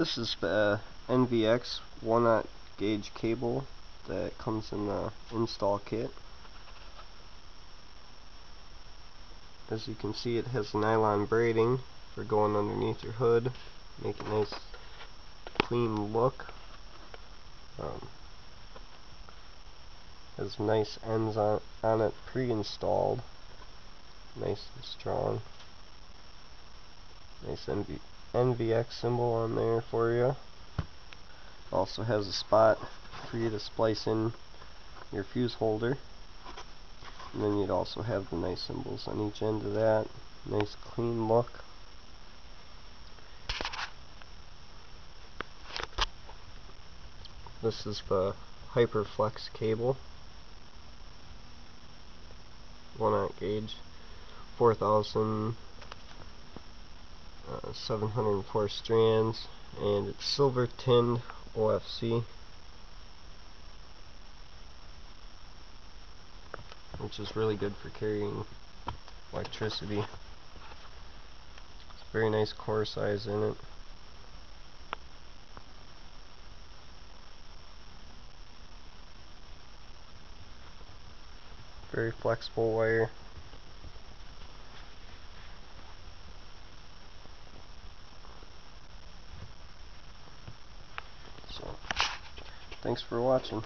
This is the NVX 1/0 gauge cable that comes in the install kit. As you can see, it has nylon braiding for going underneath your hood, make a nice clean look. Has nice ends on it pre-installed, nice and strong. Nice NVX symbol on there for you. Also has a spot for you to splice in your fuse holder. And then you'd also have the nice symbols on each end of that. Nice clean look. This is the EnvyFlex cable. 1/0 gauge. 4,704 strands. And it's silver tinned OFC. Which is really good for carrying electricity. It's a very nice core size in it. Very flexible wire. So, thanks for watching.